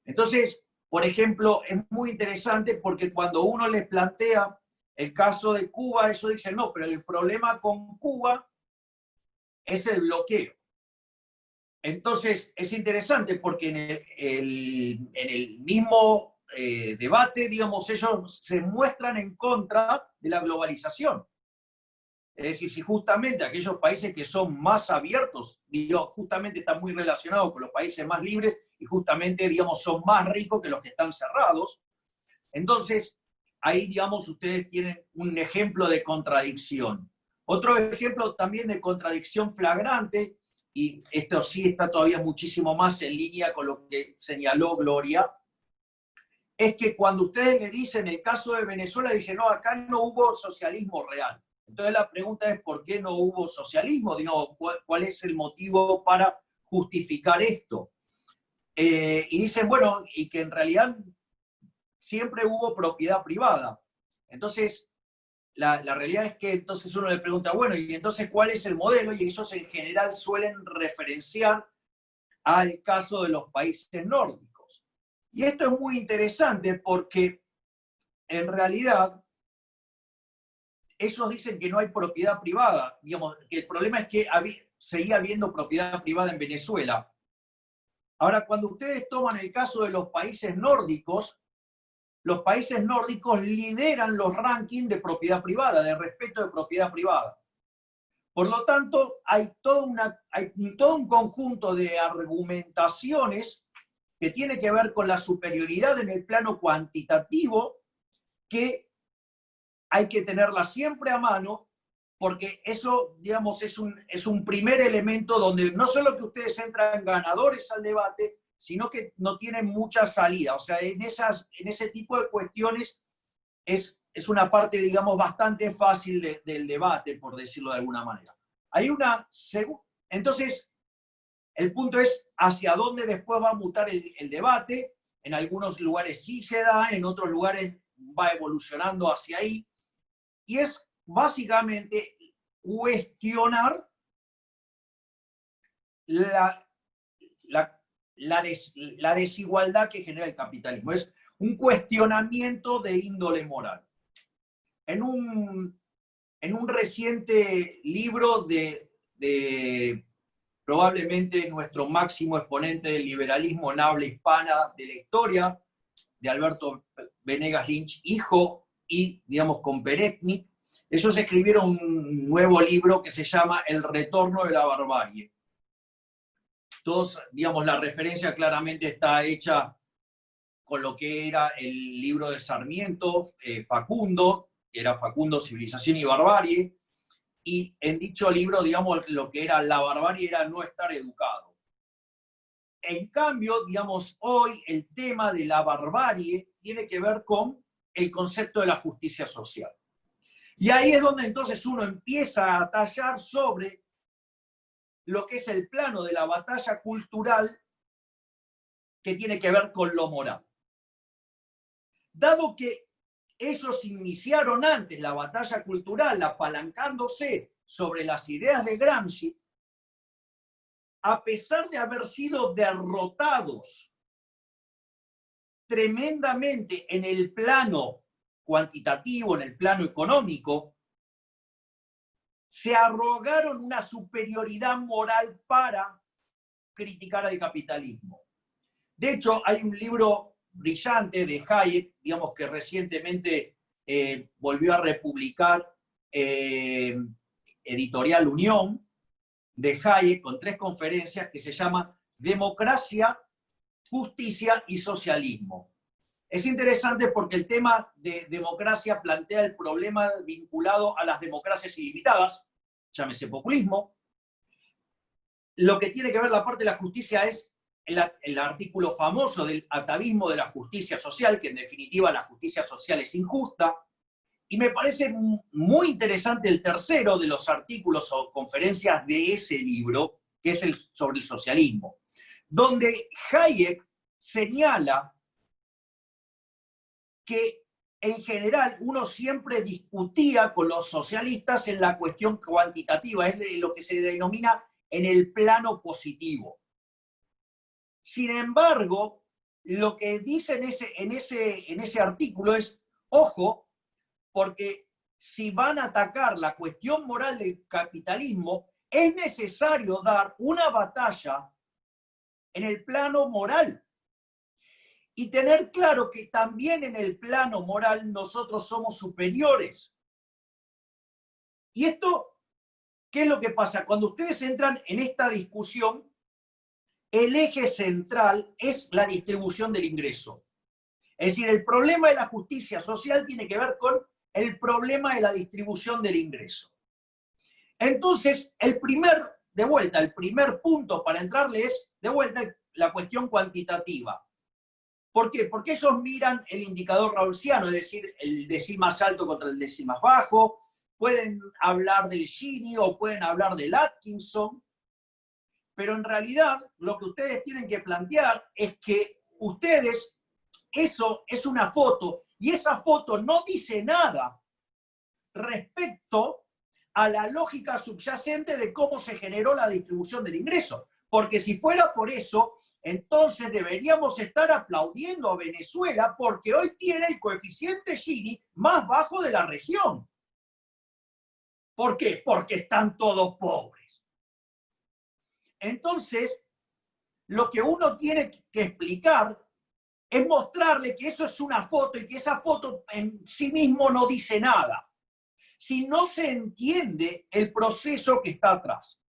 Entonces, por ejemplo, es muy interesante porque cuando uno les plantea el caso de Cuba, ellos dicen, no, pero el problema con Cuba es el bloqueo. Entonces, es interesante porque en el mismo debate, digamos, ellos se muestran en contra de la globalización. Es decir, si justamente aquellos países que son más abiertos, digo, justamente están muy relacionados con los países más libres y justamente, digamos, son más ricos que los que están cerrados, entonces ahí, digamos, ustedes tienen un ejemplo de contradicción. Otro ejemplo también de contradicción flagrante, y esto sí está todavía muchísimo más en línea con lo que señaló Gloria, es que cuando ustedes le dicen, en el caso de Venezuela, dicen, no, acá no hubo socialismo real. Entonces la pregunta es, ¿por qué no hubo socialismo? Digo, ¿cuál es el motivo para justificar esto? Y dicen, bueno, y que en realidad siempre hubo propiedad privada. Entonces, la realidad es que entonces uno le pregunta, bueno, ¿y entonces cuál es el modelo? Y ellos en general suelen referenciar al caso de los países nórdicos. Y esto es muy interesante porque en realidad ellos dicen que no hay propiedad privada. Digamos, que el problema es que seguía habiendo propiedad privada en Venezuela. Ahora, cuando ustedes toman el caso de los países nórdicos lideran los rankings de propiedad privada, de respeto de propiedad privada. Por lo tanto, hay todo un conjunto de argumentaciones que tiene que ver con la superioridad en el plano cuantitativo, que hay que tenerla siempre a mano, porque eso, digamos, es un primer elemento donde no solo que ustedes entran ganadores al debate, sino que no tienen mucha salida. O sea, en ese tipo de cuestiones es una parte, digamos, bastante fácil del debate, por decirlo de alguna manera. Entonces, el punto es hacia dónde después va a mutar el debate. En algunos lugares sí se da, en otros lugares va evolucionando hacia ahí. Y es básicamente cuestionar la desigualdad que genera el capitalismo. Es un cuestionamiento de índole moral. En un reciente libro de probablemente nuestro máximo exponente del liberalismo en habla hispana de la historia, de Alberto Venegas Lynch, hijo, y, digamos, con Peretnik, ellos escribieron un nuevo libro que se llama El retorno de la barbarie. Todos, digamos, la referencia claramente está hecha con lo que era el libro de Sarmiento, Facundo, que era Facundo, Civilización y Barbarie, y en dicho libro, digamos, lo que era la barbarie era no estar educado. En cambio, digamos, hoy el tema de la barbarie tiene que ver con el concepto de la justicia social. Y ahí es donde entonces uno empieza a tallar sobre lo que es el plano de la batalla cultural que tiene que ver con lo moral. Dado que ellos iniciaron antes la batalla cultural apalancándose sobre las ideas de Gramsci, a pesar de haber sido derrotados tremendamente en el plano cuantitativo, en el plano económico, se arrogaron una superioridad moral para criticar al capitalismo. De hecho, hay un libro brillante de Hayek, digamos, que recientemente volvió a republicar Editorial Unión, de Hayek, con 3 conferencias, que se llama Democracia, Justicia y Socialismo. Es interesante porque el tema de democracia plantea el problema vinculado a las democracias ilimitadas, llámese populismo. Lo que tiene que ver la parte de la justicia es el artículo famoso del atavismo de la justicia social, que en definitiva la justicia social es injusta. Y me parece muy interesante el tercero de los artículos o conferencias de ese libro, que es sobre el socialismo, donde Hayek señala que en general, uno siempre discutía con los socialistas en la cuestión cuantitativa, es lo que se denomina en el plano positivo. Sin embargo, lo que dice en ese artículo es, ojo, porque si van a atacar la cuestión moral del capitalismo, es necesario dar una batalla en el plano moral. Y tener claro que también en el plano moral nosotros somos superiores. Y esto, ¿qué es lo que pasa? Cuando ustedes entran en esta discusión, el eje central es la distribución del ingreso. Es decir, el problema de la justicia social tiene que ver con el problema de la distribución del ingreso. Entonces, el primer punto para entrarle es, de vuelta, la cuestión cuantitativa. ¿Por qué? Porque ellos miran el indicador raulsiano, es decir, el decil más alto contra el decil más bajo, pueden hablar del Gini o pueden hablar del Atkinson, pero en realidad lo que ustedes tienen que plantear es que ustedes, eso es una foto, y esa foto no dice nada respecto a la lógica subyacente de cómo se generó la distribución del ingreso. Porque si fuera por eso, entonces deberíamos estar aplaudiendo a Venezuela porque hoy tiene el coeficiente Gini más bajo de la región. ¿Por qué? Porque están todos pobres. Entonces, lo que uno tiene que explicar es mostrarle que eso es una foto y que esa foto en sí mismo no dice nada. Si no se entiende el proceso que está atrás.